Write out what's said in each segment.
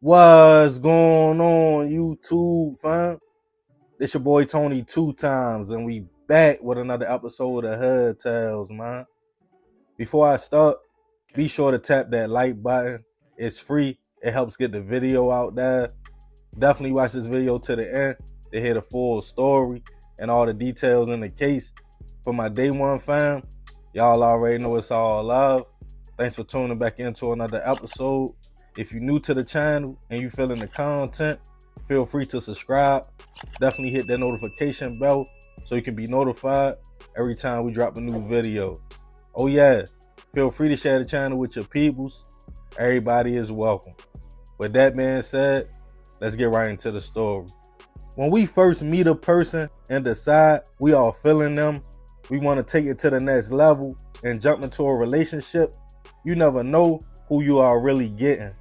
What's going on, YouTube, fam? It's your boy Tony 2 times, and we back with another episode of Hood Tales, man. Before I start, be sure to tap that like button. It's free. It helps get the video out there. Definitely watch this video to the end to hear the full story and all the details in the case. For my day one fam, y'all already know it's all love. Thanks for tuning back into another episode. If you're new to the channel and you feeling the content, feel free to subscribe. Definitely hit that notification bell so you can be notified every time we drop a new video. Oh yeah, feel free to share the channel with your peoples. Everybody is welcome. With that being said, let's get right into the story. When we first meet a person and decide we are feeling them, we want to take it to the next level and jump into a relationship, you never know who you are really getting.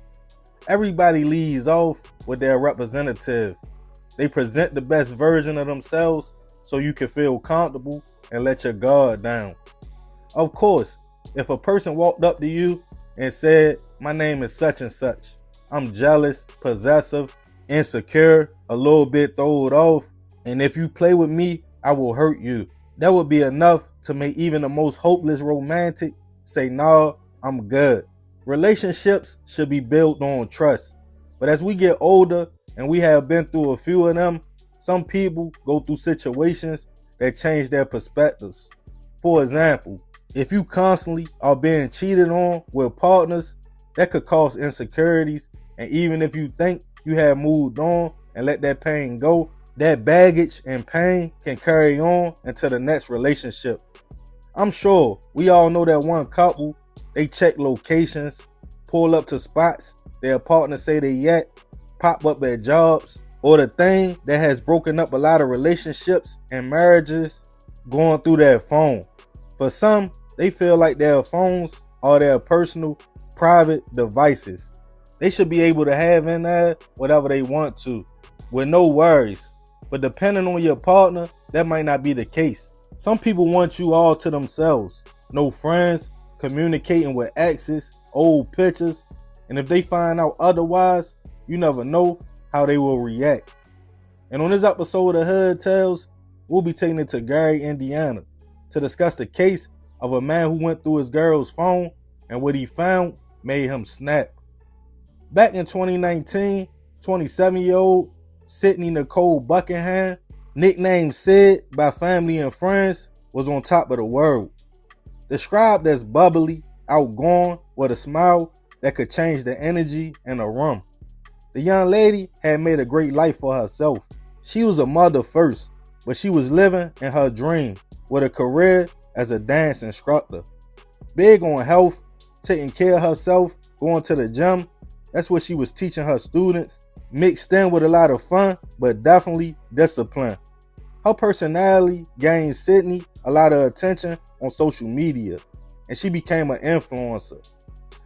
Everybody leads off with their representative. They present the best version of themselves so you can feel comfortable and let your guard down. Of course, if a person walked up to you and said, "My name is such and such. I'm jealous, possessive, insecure, a little bit throwed off, and if you play with me, I will hurt you," that would be enough to make even the most hopeless romantic say, "Nah, I'm good." Relationships should be built on trust. But as we get older and we have been through a few of them, some people go through situations that change their perspectives. For example, if you constantly are being cheated on with partners, that could cause insecurities. And even if you think you have moved on and let that pain go, that baggage and pain can carry on into the next relationship. I'm sure we all know that one couple, they check locations, pull up to spots their partners say they at, pop up at jobs, or the thing that has broken up a lot of relationships and marriages, going through their phone. For some, they feel like their phones are their personal, private devices. They should be able to have in there whatever they want to, with no worries. But depending on your partner, that might not be the case. Some people want you all to themselves. No friends, communicating with exes, old pictures, and if they find out otherwise, you never know how they will react. And on this episode of Hood Tales, we'll be taking it to Gary, Indiana, to discuss the case of a man who went through his girl's phone and what he found made him snap. Back in 2019, 27-year-old Sydney Nicole Buckingham, nicknamed Sid by family and friends, was on top of the world. Described as bubbly, outgoing, with a smile that could change the energy in a room. The young lady had made a great life for herself. She was a mother first, but she was living in her dream with a career as a dance instructor. Big on health, taking care of herself, going to the gym. That's what she was teaching her students, mixed in with a lot of fun, but definitely discipline. Her personality gained Sydney a lot of attention on social media, and she became an influencer.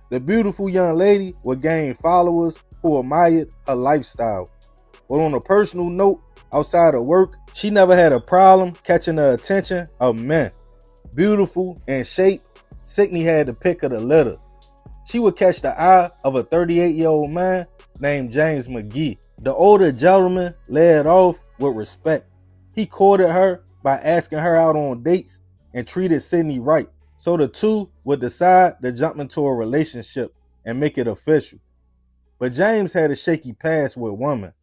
The beautiful young lady would gain followers who admired her lifestyle. But on a personal note, outside of work, she never had a problem catching the attention of men. Beautiful in shape, Sydney had the pick of the litter. She would catch the eye of a 38-year-old man named James McGee. The older gentleman led off with respect. He courted her by asking her out on dates and treated Sydney right. So the two would decide to jump into a relationship and make it official. But James had a shaky past with women.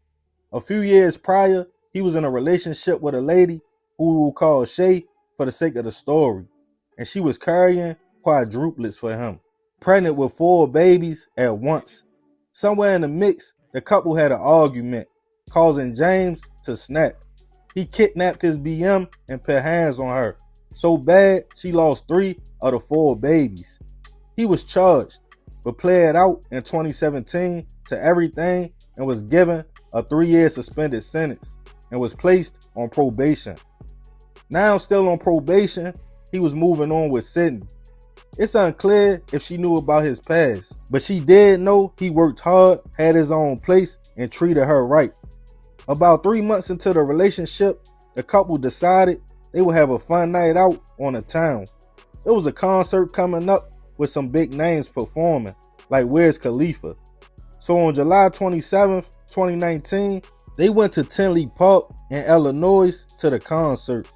A few years prior, he was in a relationship with a lady who we will call Shay for the sake of the story. And she was carrying quadruplets for him, pregnant with 4 babies at once. Somewhere in the mix, the couple had an argument, causing James to snap. He kidnapped his BM and put hands on her, so bad she lost 3 of the 4 babies. He was charged, but pled out in 2017 to everything and was given a 3-year suspended sentence and was placed on probation. Now still on probation, he was moving on with Sydney. It's unclear if she knew about his past, but she did know he worked hard, had his own place, and treated her right. About 3 months into the relationship, the couple decided they would have a fun night out on the town. There was a concert coming up with some big names performing, like Wiz Khalifa. So on July 27th, 2019, they went to Tinley Park in Illinois to the concert.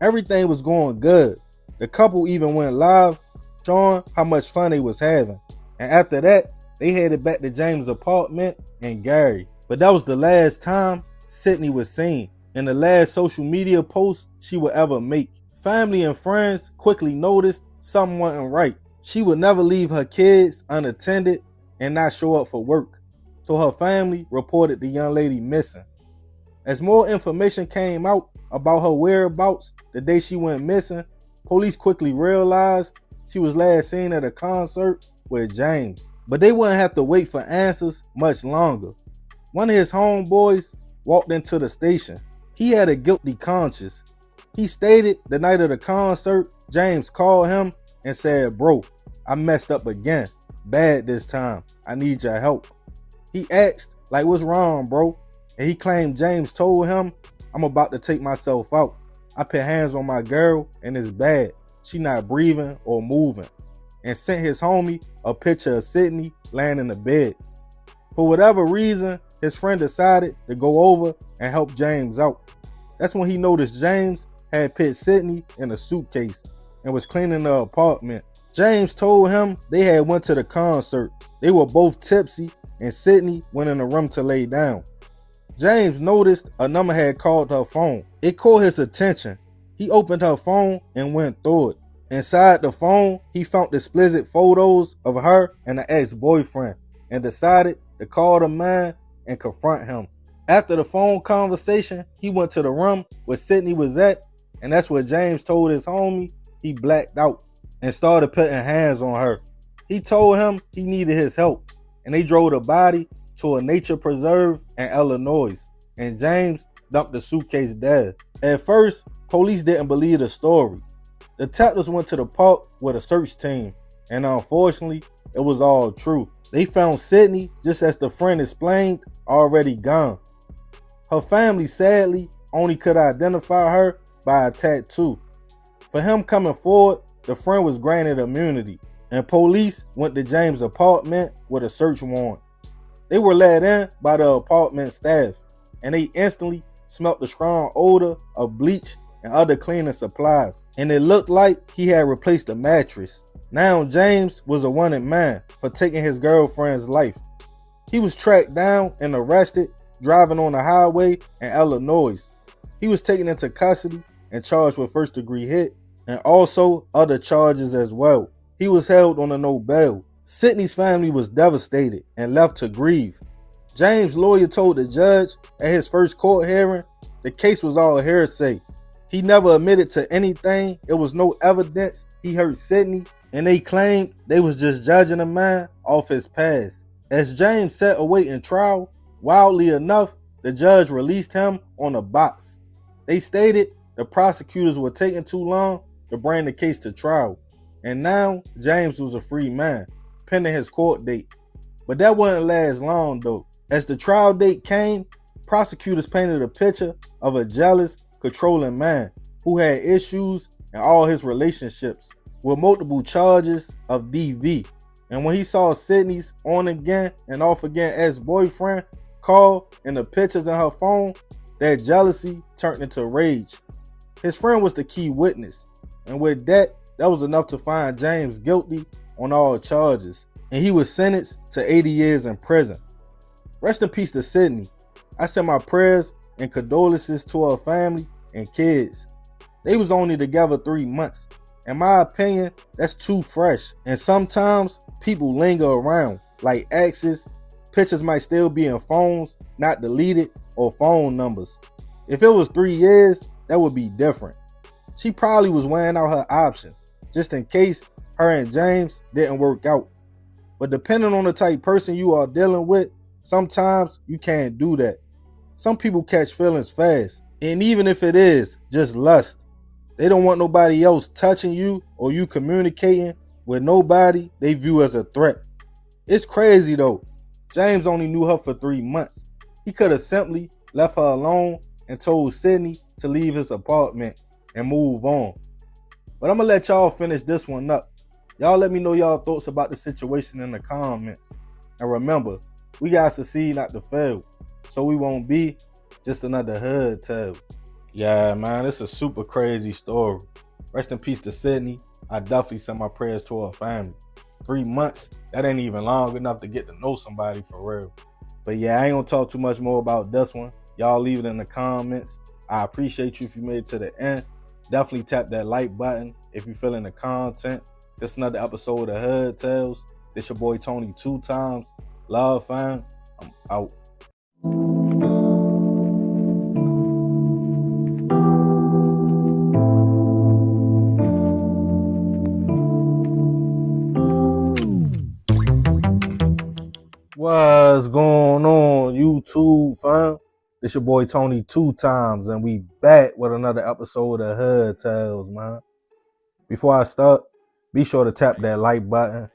Everything was going good. The couple even went live, showing how much fun they was having. And after that, they headed back to James' apartment in Gary. But that was the last time Sydney was seen, and the last social media post she would ever make. Family and friends quickly noticed something wasn't right. She would never leave her kids unattended and not show up for work. So her family reported the young lady missing. As more information came out about her whereabouts the day she went missing, police quickly realized she was last seen at a concert with James. But they wouldn't have to wait for answers much longer. One of his homeboys walked into the station. He had a guilty conscience. He stated the night of the concert, James called him and said, "Bro, I messed up again. Bad this time. I need your help." He asked, like, "What's wrong, bro?" And he claimed James told him, "I'm about to take myself out. I put hands on my girl and it's bad. She not breathing or moving." And sent his homie a picture of Sydney laying in the bed. For whatever reason, his friend decided to go over and help James out. That's when he noticed James had put Sydney in a suitcase and was cleaning the apartment. James told him they had went to the concert. They were both tipsy and Sydney went in the room to lay down. James noticed a number had called her phone. It caught his attention. He opened her phone and went through it. Inside the phone, he found explicit photos of her and her ex-boyfriend and decided to call the man and confront him. After the phone conversation, he went to the room where Sydney was at, and that's where James told his homie he blacked out and started putting hands on her. He told him he needed his help, and they drove the body to a nature preserve in Illinois, and James dumped the suitcase dead. At first, police didn't believe the story. Detectives went to the park with a search team, and unfortunately, it was all true. They found Sydney, just as the friend explained, already gone. Her family, sadly, only could identify her by a tattoo. For him coming forward, the friend was granted immunity, and police went to James' apartment with a search warrant. They were let in by the apartment staff, and they instantly smelt the strong odor of bleach and other cleaning supplies, and it looked like he had replaced the mattress. Now James was a wanted man for taking his girlfriend's life. He was tracked down and arrested driving on the highway in Illinois. He was taken into custody and charged with first-degree hit and also other charges as well. He was held on a no bail. Sydney's family was devastated and left to grieve. James' lawyer told the judge at his first court hearing the case was all hearsay. He never admitted to anything. It was no evidence he hurt Sydney, and they claimed they was just judging a man off his past. As James sat awaiting trial, wildly enough, the judge released him on a box. They stated the prosecutors were taking too long to bring the case to trial, and now James was a free man, pending his court date. But that wouldn't last long though. As the trial date came, prosecutors painted a picture of a jealous, controlling man who had issues in all his relationships with multiple charges of DV. And when he saw Sydney's on again and off again ex-boyfriend call and the pictures in her phone, that jealousy turned into rage. His friend was the key witness, and with that was enough to find James guilty on all charges, and he was sentenced to 80 years in prison. Rest in peace to Sydney. I send my prayers and condolences to her family and kids. They was only together 3 months. In my opinion, that's too fresh. And sometimes people linger around, like exes. Pictures might still be in phones, not deleted, or phone numbers. If it was 3 years, that would be different. She probably was weighing out her options, just in case her and James didn't work out. But depending on the type person you are dealing with, sometimes you can't do that. Some people catch feelings fast, and even if it is just lust, they don't want nobody else touching you or you communicating with nobody they view as a threat. It's crazy though. James only knew her for 3 months. He could have simply left her alone and told Sydney to leave his apartment and move on. But I'm gonna let y'all finish this one up. Y'all let me know y'all thoughts about the situation in the comments. And remember, We gotta succeed, not to fail. So we won't be just another hood tale. Yeah, man, it's a super crazy story. Rest in peace to Sydney. I definitely send my prayers to her family. 3 months, that ain't even long enough to get to know somebody for real. But yeah, I ain't gonna talk too much more about this one. Y'all leave it in the comments. I appreciate you if you made it to the end. Definitely tap that like button if you feeling the content. This is another episode of Hood Tales. This your boy Tony 2 times. Love, fam. I'm out. What's going on, YouTube, fam? This your boy Tony 2 times, and we back with another episode of Hood Tales, man. Before I start, be sure to tap that like button.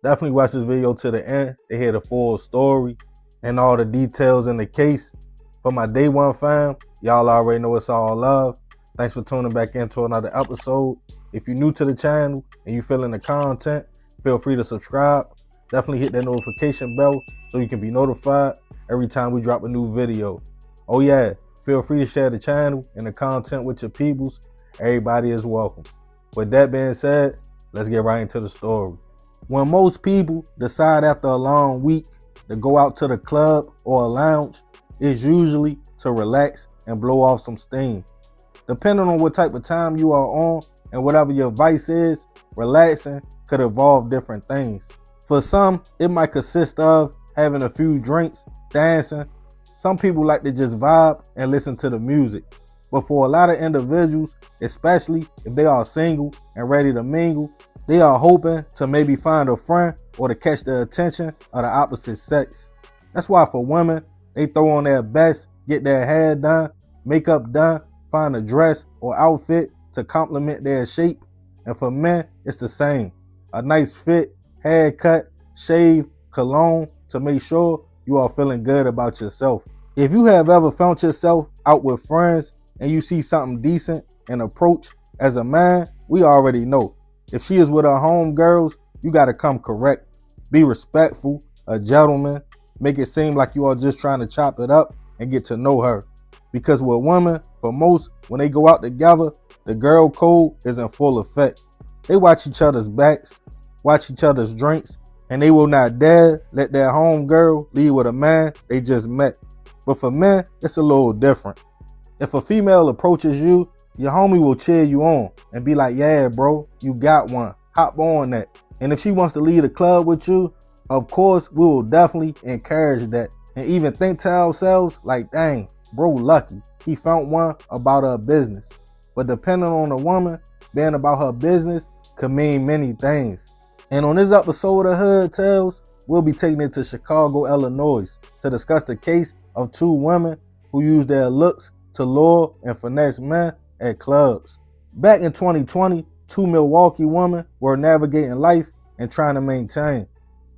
Definitely watch this video to the end to hear the full story and all the details in the case. For my day one fam, y'all already know it's all love. Thanks for tuning back into another episode. If you're new to the channel and you feeling the content, feel free to subscribe. Definitely hit that notification bell so you can be notified every time we drop a new video. Oh yeah, feel free to share the channel and the content with your peoples. Everybody is welcome. With that being said, let's get right into the story. When most people decide after a long week to go out to the club or a lounge, it's usually to relax and blow off some steam. Depending on what type of time you are on and whatever your vice is, relaxing could involve different things. For some, it might consist of having a few drinks, dancing. Some people like to just vibe and listen to the music. But for a lot of individuals, especially if they are single and ready to mingle, they are hoping to maybe find a friend or to catch the attention of the opposite sex. That's why for women, they throw on their best, get their hair done, makeup done, find a dress or outfit to complement their shape. And for men, it's the same. A nice fit, haircut, shave, cologne to make sure you are feeling good about yourself. If you have ever found yourself out with friends and you see something decent and approach, as a man, we already know. If she is with her homegirls, you gotta come correct. Be respectful, a gentleman. Make it seem like you are just trying to chop it up and get to know her. Because with women, for most, when they go out together, the girl code is in full effect. They watch each other's backs, watch each other's drinks, and they will not dare let their homegirl leave with a man they just met. But for men, it's a little different. If a female approaches you, your homie will cheer you on and be like, yeah, bro, you got one. Hop on that. And if she wants to leave the club with you, of course, we will definitely encourage that. And even think to ourselves like, dang, bro, lucky. He found one about her business. But depending on the woman, being about her business could mean many things. And on this episode of Hood Tales, we'll be taking it to Chicago, Illinois to discuss the case of two women who used their looks to lure and finesse men at clubs. Back in 2020, two Milwaukee women were navigating life and trying to maintain.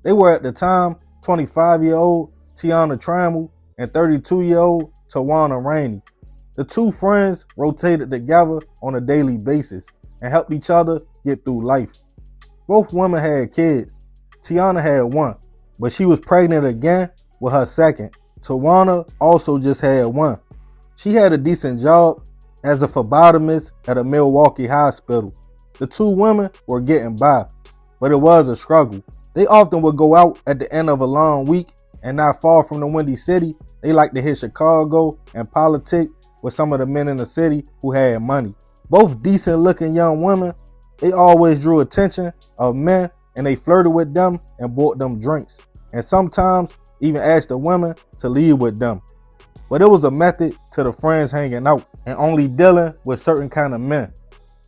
They were at the time 25-year-old Tiana Trammell and 32-year-old Tawana Rainey. The two friends rotated together on a daily basis and helped each other get through life. Both women had kids. Tiana had one, but she was pregnant again with her second. Tawana also just had one. She had a decent job as a phlebotomist at a Milwaukee hospital. The two women were getting by, but it was a struggle. They often would go out at the end of a long week, and not far from the Windy City, they like to hit Chicago and politic with some of the men in the city who had money. Both decent looking young women, they always drew attention of men, and they flirted with them and bought them drinks, and sometimes even asked the women to leave with them. But it was a method to the friends hanging out and only dealing with certain kind of men.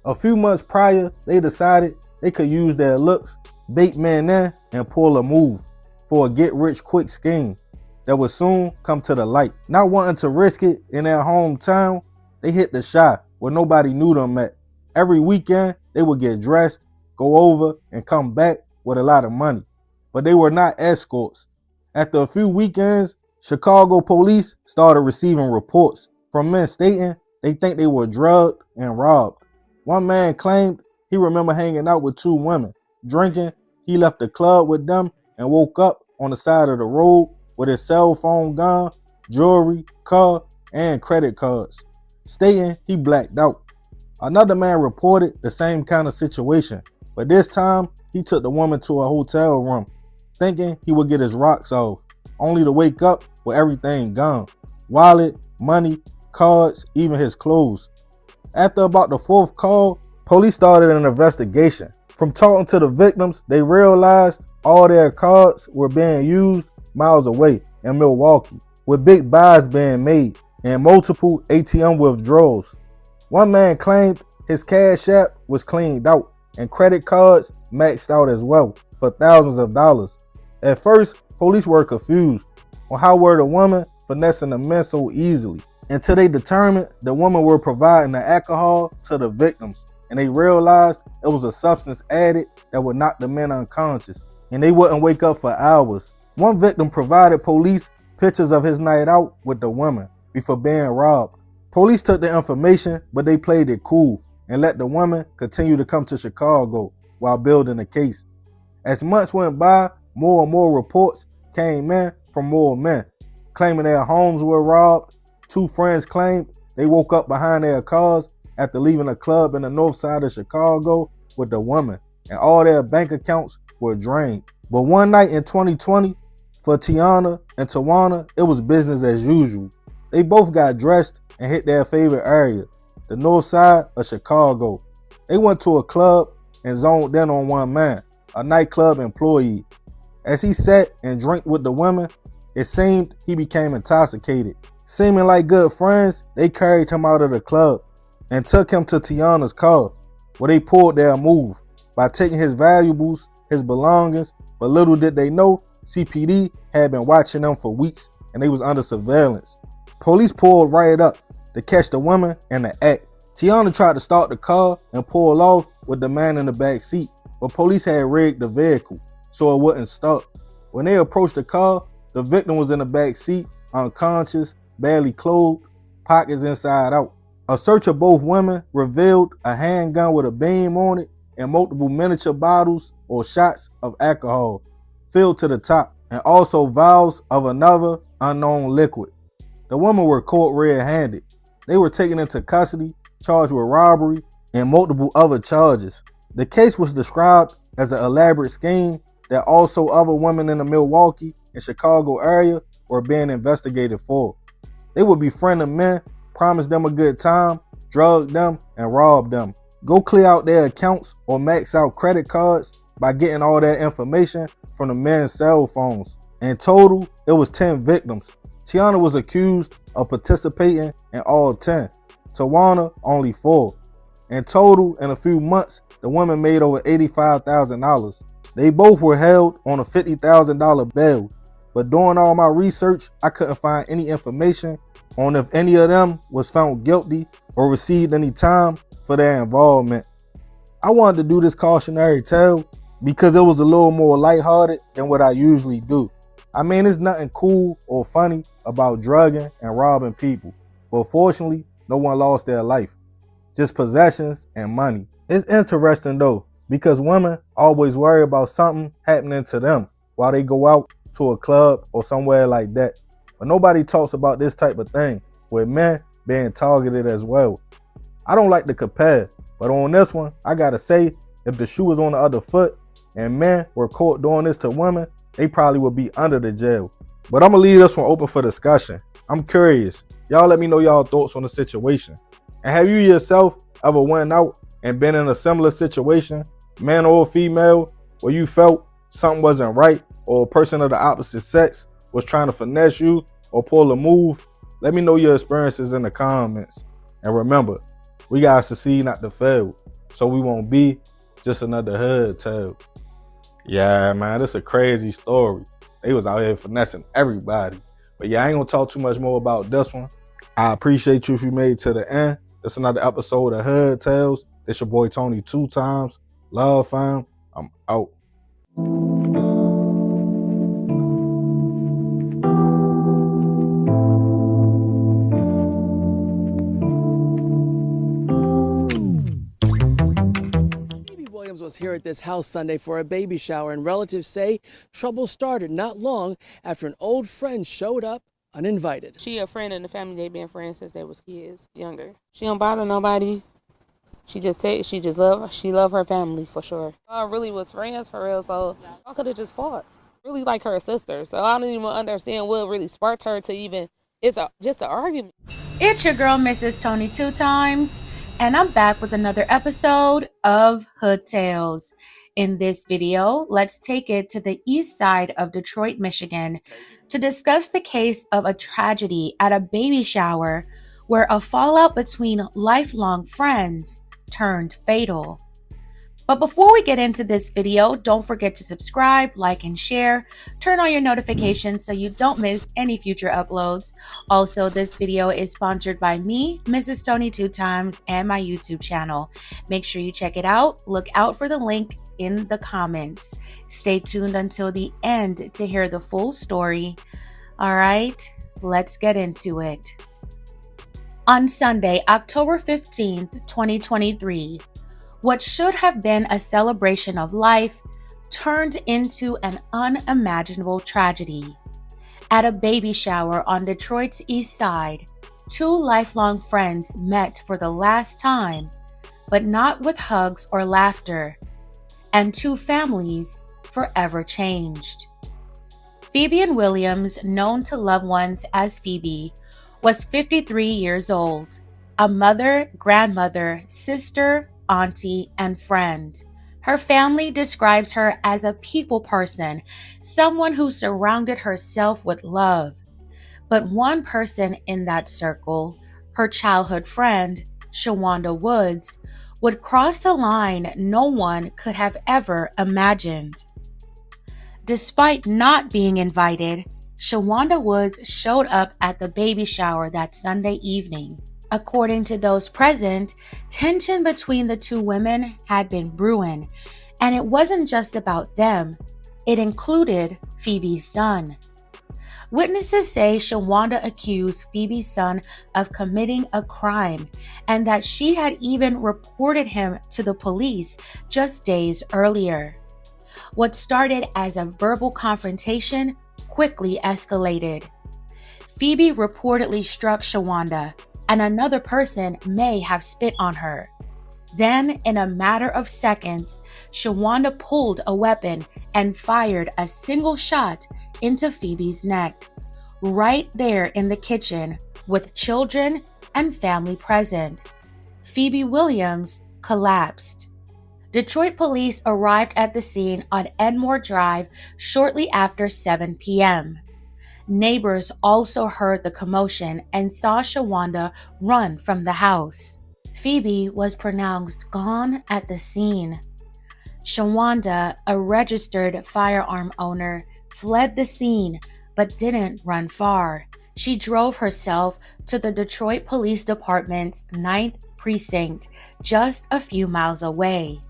A few months prior, they decided they could use their looks, bait men in, and pull a move for a get-rich-quick scheme that would soon come to the light. Not wanting to risk it in their hometown, they hit the shot where nobody knew them at. Every weekend, they would get dressed, go over, and come back with a lot of money. But they were not escorts. After a few weekends, Chicago police started receiving reports from men stating they think they were drugged and robbed. One man claimed he remember hanging out with two women, drinking. He left the club with them and woke up on the side of the road with his cell phone gone, jewelry, car, and credit cards, stating he blacked out. Another man reported the same kind of situation, but this time he took the woman to a hotel room, thinking he would get his rocks off, only to wake up with everything gone. Wallet, money, cards, even his clothes. After about the fourth call, police started an investigation. From talking to the victims, they realized all their cards were being used miles away in Milwaukee, with big buys being made and multiple ATM withdrawals. One man claimed his cash app was cleaned out and credit cards maxed out as well for thousands of dollars. At first, police were confused on how were the woman finessing the men so easily, until they determined the women were providing the alcohol to the victims, and they realized it was a substance added that would knock the men unconscious, and they wouldn't wake up for hours. One victim provided police pictures of his night out with the women before being robbed. Police took the information, but they played it cool and let the woman continue to come to Chicago while building a case. As months went by, more and more reports came in from more men, claiming their homes were robbed. Two friends claimed they woke up behind their cars after leaving a club in the north side of Chicago with the woman, and all their bank accounts were drained. But one night in 2020, for Tiana and Tawana, it was business as usual. They both got dressed and hit their favorite area, the north side of Chicago. They went to a club and zoned in on one man, a nightclub employee. As he sat and drank with the women, it seemed he became intoxicated. Seeming like good friends, they carried him out of the club and took him to Tiana's car, where they pulled their move by taking his valuables, his belongings, but little did they know, CPD had been watching them for weeks and they was under surveillance. Police pulled right up to catch the woman in the act. Tiana tried to start the car and pull off with the man in the back seat, but police had rigged the vehicle so it wouldn't stop. When they approached the car, the victim was in the back seat, unconscious, barely clothed, pockets inside out. A search of both women revealed a handgun with a beam on it and multiple miniature bottles or shots of alcohol filled to the top, and also vials of another unknown liquid. The women were caught red-handed. They were taken into custody, charged with robbery and multiple other charges. The case was described as an elaborate scheme that also other women in the Milwaukee and Chicago area were being investigated for. They would befriend the men, promise them a good time, drug them, and rob them. Go clear out their accounts or max out credit cards by getting all that information from the men's cell phones. In total, it was 10 victims. Tiana was accused of participating in all 10. Tawana, only 4. In total, in a few months, the women made over $85,000. They both were held on a $50,000 bail. But doing all my research, I couldn't find any information on if any of them was found guilty or received any time for their involvement. I wanted to do this cautionary tale because it was a little more lighthearted than what I usually do. I mean, there's nothing cool or funny about drugging and robbing people, but fortunately, no one lost their life. Just possessions and money. It's interesting though, because women always worry about something happening to them while they go out to a club or somewhere like that. But nobody talks about this type of thing, with men being targeted as well. I don't like to compare, but on this one, I gotta say, if the shoe was on the other foot and men were caught doing this to women, they probably would be under the jail. But I'm gonna leave this one open for discussion. I'm curious. Y'all let me know y'all thoughts on the situation. And have you yourself ever went out and been in a similar situation, man or female, where you felt something wasn't right or a person of the opposite sex was trying to finesse you or pull a move? Let me know your experiences in the comments. And remember, we gotta succeed, not to fail, so we won't be just another hood tale. Yeah, man, this is a crazy story. They was out here finessing everybody. But yeah, I ain't gonna talk too much more about this one. I appreciate you if you made it to the end. This is another episode of Hood Tales. It's your boy Tony 2 times. Love, fam. I'm out. Was was here at this house Sunday for a baby shower, and relatives say trouble started not long after an old friend showed up uninvited. She a friend in the family. They been friends since they was kids, younger. She don't bother nobody. She love her family for sure. I really was friends for real, so I could have just fought. Really like her sister, so I don't even understand what really sparked her to even. Just an argument. It's your girl, Mrs. Tony 2 times, and I'm back with another episode of Hood Tales. In this video, let's take it to the east side of Detroit, Michigan, to discuss the case of a tragedy at a baby shower where a fallout between lifelong friends turned fatal. But before we get into this video, don't forget to subscribe, like, and share. Turn on your notifications so you don't miss any future uploads. Also, this video is sponsored by me, Mrs. Tony 2 times, and my YouTube channel. Make sure you check it out. Look out for the link in the comments. Stay tuned until the end to hear the full story. All right, let's get into it. On Sunday, October 15th, 2023, what should have been a celebration of life turned into an unimaginable tragedy. At a baby shower on Detroit's east side, two lifelong friends met for the last time, but not with hugs or laughter, and two families forever changed. Phoebe Williams, known to loved ones as Phoebe, was 53 years old, a mother, grandmother, sister, auntie, and friend. Her family describes her as a people person, someone who surrounded herself with love. But one person in that circle, her childhood friend, Shawanda Woods, would cross a line no one could have ever imagined. Despite not being invited, Shawanda Woods showed up at the baby shower that Sunday evening. According to those present, tension between the two women had been brewing, and it wasn't just about them. It included Phoebe's son. Witnesses say Shawanda accused Phoebe's son of committing a crime and that she had even reported him to the police just days earlier. What started as a verbal confrontation quickly escalated. Phoebe reportedly struck Shawanda, and another person may have spit on her. Then, in a matter of seconds, Shawanda pulled a weapon and fired a single shot into Phoebe's neck, right there in the kitchen with children and family present. Phoebe Williams collapsed. Detroit police arrived at the scene on Edmore Drive shortly after 7 p.m. Neighbors also heard the commotion and saw Shawanda run from the house. Phoebe was pronounced gone at the scene. Shawanda, a registered firearm owner, fled the scene but didn't run far. She drove herself to the Detroit Police Department's 9th precinct, just a few miles away.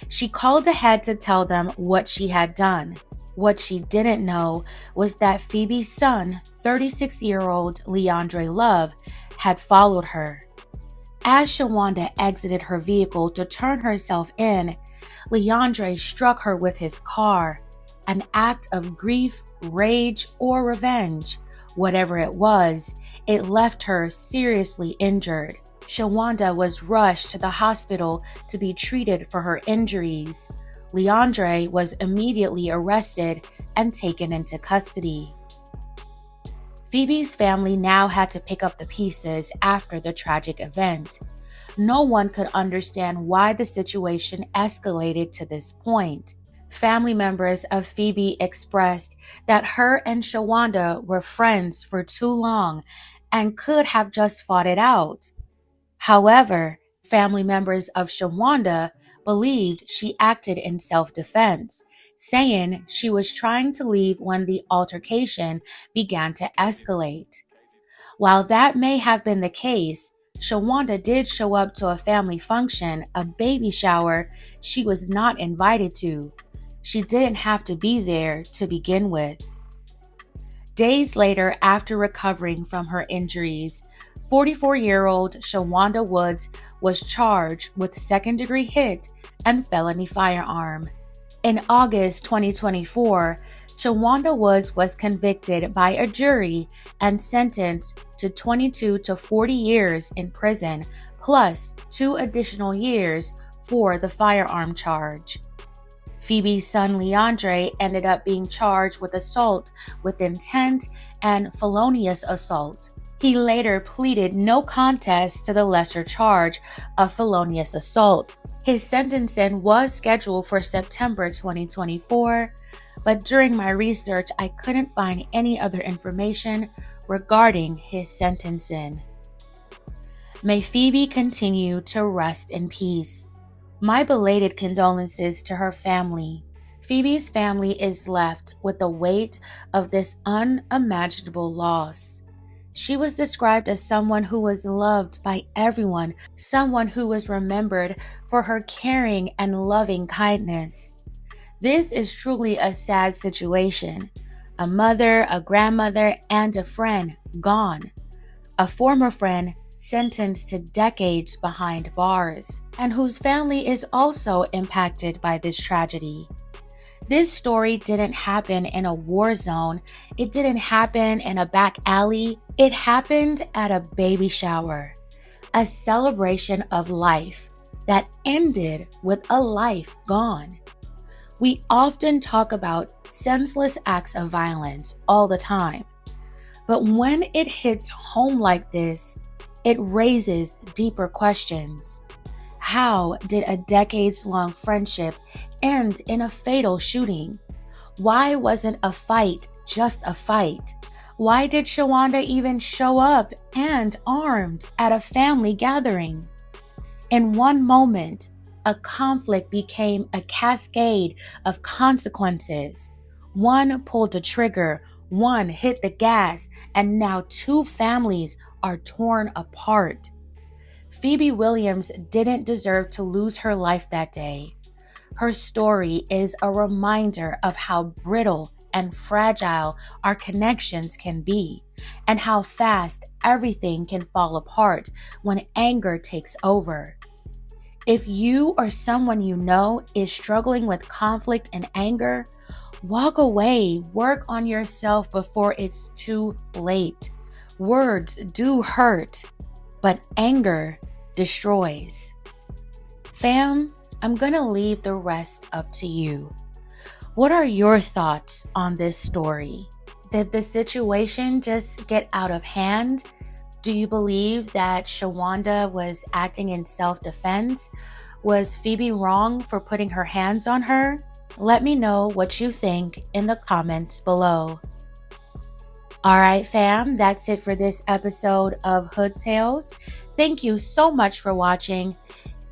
She called ahead to tell them what she had done. What she didn't know was that Phoebe's son, 36-year-old Leandre Love, had followed her. As Shawanda exited her vehicle to turn herself in, Leandre struck her with his car, an act of grief, rage, or revenge. Whatever it was, it left her seriously injured. Shawanda was rushed to the hospital to be treated for her injuries. Leandre was immediately arrested and taken into custody. Phoebe's family now had to pick up the pieces after the tragic event. No one could understand why the situation escalated to this point. Family members of Phoebe expressed that her and Shawanda were friends for too long and could have just fought it out. However, family members of Shawanda believed she acted in self-defense, saying she was trying to leave when the altercation began to escalate. While that may have been the case, Shawanda did show up to a family function, a baby shower she was not invited to. She didn't have to be there to begin with. Days later, after recovering from her injuries, 44-year-old Shawanda Woods was charged with second-degree hit and felony firearm. In August 2024, Shawanda Woods was convicted by a jury and sentenced to 22 to 40 years in prison, plus 2 additional years for the firearm charge. Phoebe's son Leandre ended up being charged with assault with intent and felonious assault. He later pleaded no contest to the lesser charge of felonious assault. His sentencing was scheduled for September 2024, but during my research, I couldn't find any other information regarding his sentencing. May Phoebe continue to rest in peace. My belated condolences to her family. Phoebe's family is left with the weight of this unimaginable loss. She was described as someone who was loved by everyone, someone who was remembered for her caring and loving kindness. This is truly a sad situation. A mother, a grandmother, and a friend gone. A former friend sentenced to decades behind bars, and whose family is also impacted by this tragedy. This story didn't happen in a war zone. It didn't happen in a back alley. It happened at a baby shower, a celebration of life that ended with a life gone. We often talk about senseless acts of violence all the time, but when it hits home like this, it raises deeper questions. How did a decades-long friendship end in a fatal shooting? Why wasn't a fight just a fight? Why did Shawanda even show up and armed at a family gathering? In one moment, a conflict became a cascade of consequences. One pulled the trigger, one hit the gas, and now 2 families are torn apart. Phoebe Williams didn't deserve to lose her life that day. Her story is a reminder of how brittle and fragile our connections can be, and how fast everything can fall apart when anger takes over. If you or someone you know is struggling with conflict and anger, walk away, work on yourself before it's too late. Words do hurt, but anger destroys. Fam, I'm gonna leave the rest up to you. What are your thoughts on this story? Did the situation just get out of hand? Do you believe that Shawanda was acting in self-defense? Was Phoebe wrong for putting her hands on her? Let me know what you think in the comments below. Alright fam, that's it for this episode of Hood Tales. Thank you so much for watching.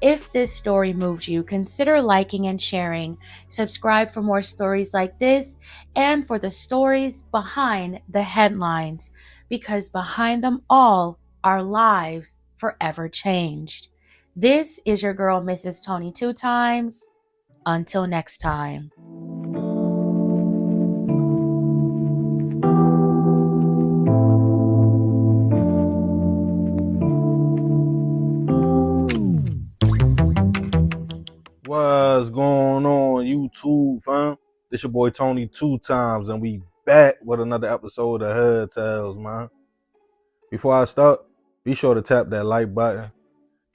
If this story moved you, consider liking and sharing. Subscribe for more stories like this and for the stories behind the headlines, because behind them all are lives forever changed. This is your girl, Mrs. Tony 2 Times. Until next time. What's going on, YouTube, fam? This your boy Tony 2 Times, and we back with another episode of Hood Tales, man. Before I start, be sure to tap that like button.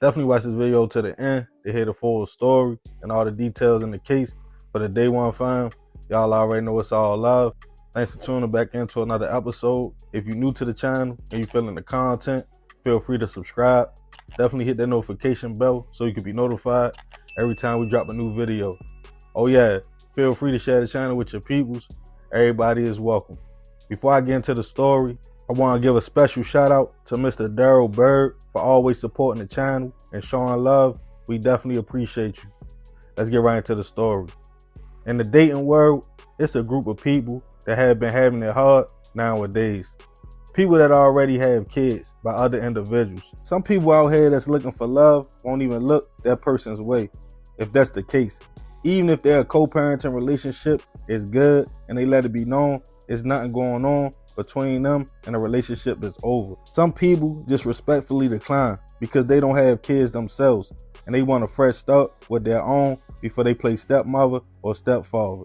Definitely watch this video to the end to hear the full story and all the details in the case. For the day one, fam, y'all already know it's all love. Thanks for tuning back into another episode. If you're new to the channel and you're feeling the content, feel free to subscribe. Definitely hit that notification bell so you can be notified every time we drop a new video. Oh yeah, feel free to share the channel with your peoples. Everybody is welcome. Before I get into the story, I want to give a special shout out to Mr. Daryl Bird for always supporting the channel and showing love. We definitely appreciate you. Let's get right into the story. In the dating world, it's a group of people that have been having it hard nowadays. People that already have kids by other individuals. Some people out here that's looking for love won't even look that person's way, if that's the case. Even if their co-parenting relationship is good and they let it be known, there's nothing going on, between them and a relationship is over. Some people just respectfully decline because they don't have kids themselves and they want a fresh start with their own before they play stepmother or stepfather.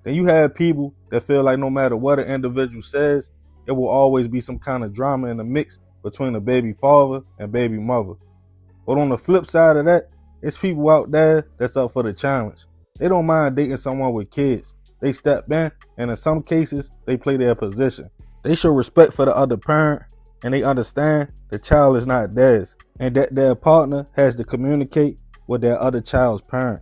Then you have people that feel like no matter what an individual says, it will always be some kind of drama in the mix between a baby father and baby mother. But on the flip side of that, it's people out there that's up for the challenge. They don't mind dating someone with kids. They step in, and in some cases, they play their position. They show respect for the other parent, and they understand the child is not theirs, and that their partner has to communicate with their other child's parent.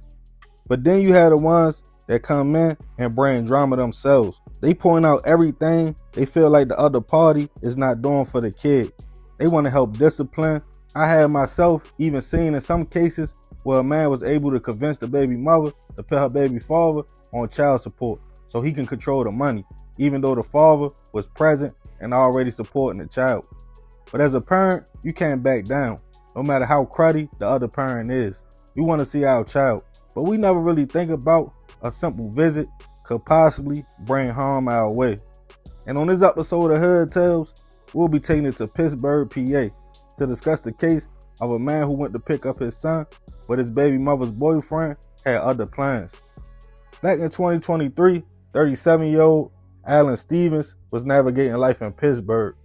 But then you have the ones that come in and bring drama themselves. They point out everything they feel like the other party is not doing for the kid. They want to help discipline. I have myself even seen in some cases where a man was able to convince the baby mother to put her baby father on child support so he can control the money, even though the father was present and already supporting the child. But as a parent, you can't back down, no matter how cruddy the other parent is. We want to see our child, but we never really think about a simple visit could possibly bring harm our way. And on this episode of Hood Tales, we'll be taking it to Pittsburgh, PA, to discuss the case of a man who went to pick up his son, but his baby mother's boyfriend had other plans. Back in 2023, 37-year-old Alan Stevens was navigating life in Pittsburgh.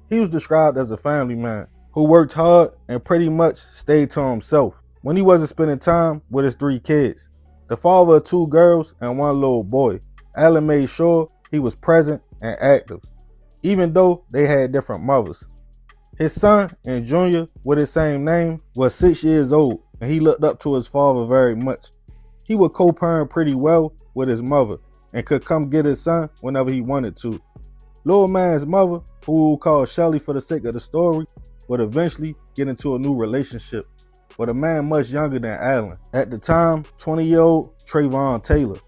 He was described as a family man who worked hard and pretty much stayed to himself when he wasn't spending time with his 3 kids. The father of 2 girls and 1 little boy, Alan made sure he was present and active, even though they had different mothers. His son and Junior, with his same name, was 6 years old, and he looked up to his father very much. He would co-parent pretty well with his mother and could come get his son whenever he wanted to. Little man's mother, who we'll call Shelly for the sake of the story, would eventually get into a new relationship with a man much younger than Alan. At the time, 20-year-old Trayvon Taylor.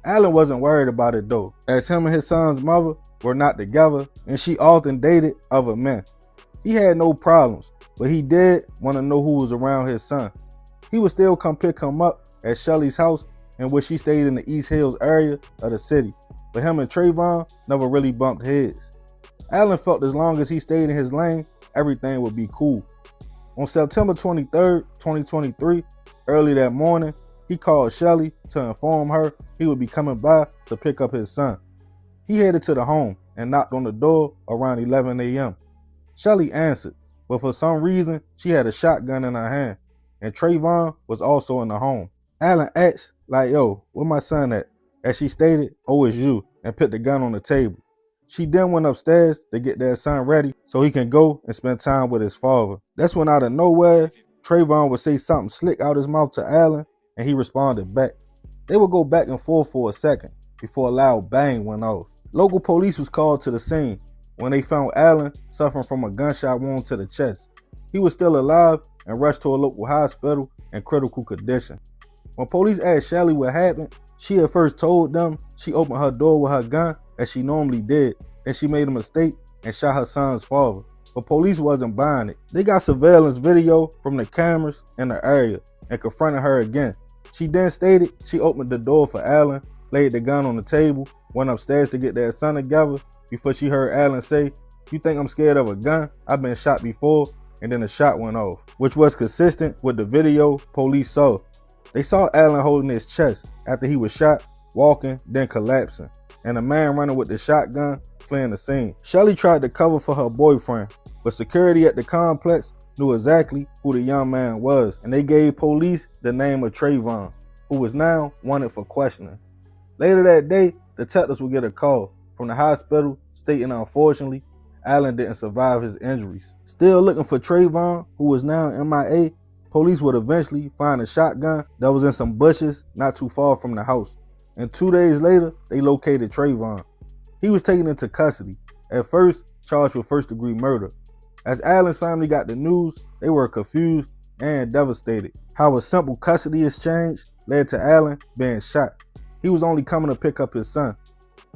Alan wasn't worried about it though, as him and his son's mother were not together and she often dated other men. He had no problems, but he did want to know who was around his son. He would still come pick him up at Shelly's house, in which she stayed in the East Hills area of the city, but him and Trayvon never really bumped heads. Alan felt as long as he stayed in his lane, everything would be cool. On September 23rd, 2023, early that morning, he called Shelly to inform her he would be coming by to pick up his son. He headed to the home and knocked on the door around 11 a.m. Shelly answered, but for some reason, she had a shotgun in her hand, and Trayvon was also in the home. Alan asked, like, yo, where my son at? As she stated, oh, it's you, and put the gun on the table. She then went upstairs to get their son ready so he can go and spend time with his father. That's when out of nowhere, Trayvon would say something slick out his mouth to Alan, and he responded back. They would go back and forth for a second before a loud bang went off. Local police was called to the scene when they found Alan suffering from a gunshot wound to the chest. He was still alive and rushed to a local hospital in critical condition. When police asked Shelly what happened, she at first told them she opened her door with her gun as she normally did, and she made a mistake and shot her son's father. But police wasn't buying it. They got surveillance video from the cameras in the area and confronted her again. She then stated she opened the door for Alan, laid the gun on the table, went upstairs to get their son together before she heard Alan say, "You think I'm scared of a gun? I've been shot before," and then the shot went off, which was consistent with the video police saw. They saw Alan holding his chest after he was shot, walking, then collapsing, and a man running with the shotgun fleeing the scene. Shelly tried to cover for her boyfriend, but security at the complex knew exactly who the young man was, and they gave police the name of Trayvon, who was now wanted for questioning. Later that day, detectives would get a call from the hospital stating unfortunately, Alan didn't survive his injuries. Still looking for Trayvon, who was now MIA, police would eventually find a shotgun that was in some bushes not too far from the house. And 2 days later, they located Trayvon. He was taken into custody, at first charged with first-degree murder. As Alan's family got the news, they were confused and devastated. How a simple custody exchange led to Alan being shot. He was only coming to pick up his son.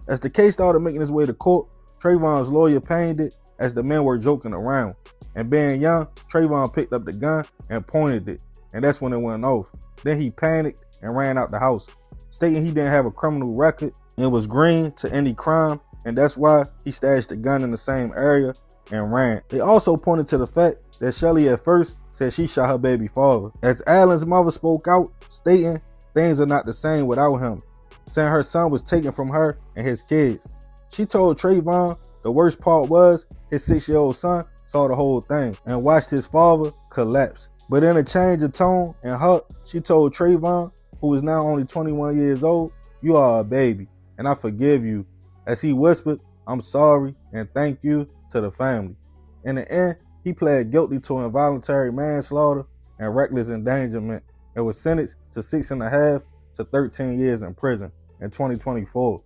As the case started making its way to court, Trayvon's lawyer painted it as the men were joking around. And being young, Trayvon picked up the gun and pointed it, and that's when it went off. Then he panicked and ran out the house, stating he didn't have a criminal record and was green to any crime and that's why he stashed the gun in the same area and ran. They also pointed to the fact that Shelly at first said she shot her baby father, as Allen's mother spoke out, stating things are not the same without him, saying her son was taken from her and his kids. She told Trayvon the worst part was his 6-year-old son saw the whole thing and watched his father collapse. But in a change of tone and heart, she told Trayvon, who is now only 21 years old, "You are a baby, and I forgive you." As he whispered, "I'm sorry and thank you" to the family. In the end, he pled guilty to involuntary manslaughter and reckless endangerment and was sentenced to 6.5 to 13 years in prison in 2024.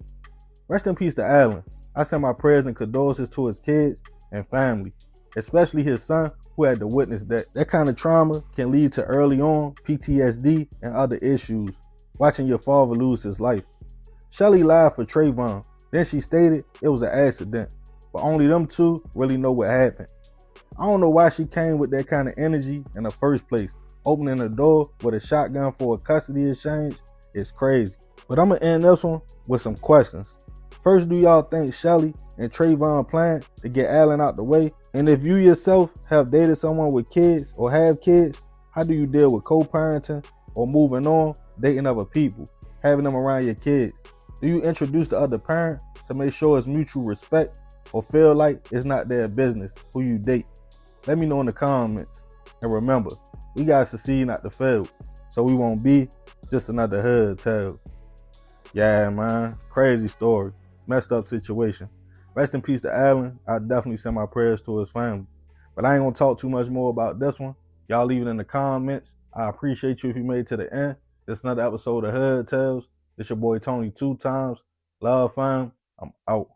Rest in peace to Allen. I send my prayers and condolences to his kids and family, especially his son who had to witness that. That kind of trauma can lead to early on PTSD and other issues, watching your father lose his life. Shelly lied for Trayvon. Then she stated it was an accident, but only them two really know what happened. I don't know why she came with that kind of energy in the first place. Opening the door with a shotgun for a custody exchange is crazy. But I'm going to end this one with some questions. First, do y'all think Shelly and Trayvon planned to get Allen out the way? And if you yourself have dated someone with kids or have kids, how do you deal with co-parenting or moving on, dating other people, having them around your kids? Do you introduce the other parent to make sure it's mutual respect or feel like it's not their business who you date? Let me know in the comments. And remember, we gotta succeed, not to fail, so we won't be just another hood tale. Yeah, man, crazy story, messed up situation. Rest in peace to Allen. I definitely send my prayers to his family. But I ain't gonna talk too much more about this one. Y'all leave it in the comments. I appreciate you if you made it to the end. This is another episode of Hood Tales. It's your boy Tony 2 times. Love, fam. I'm out.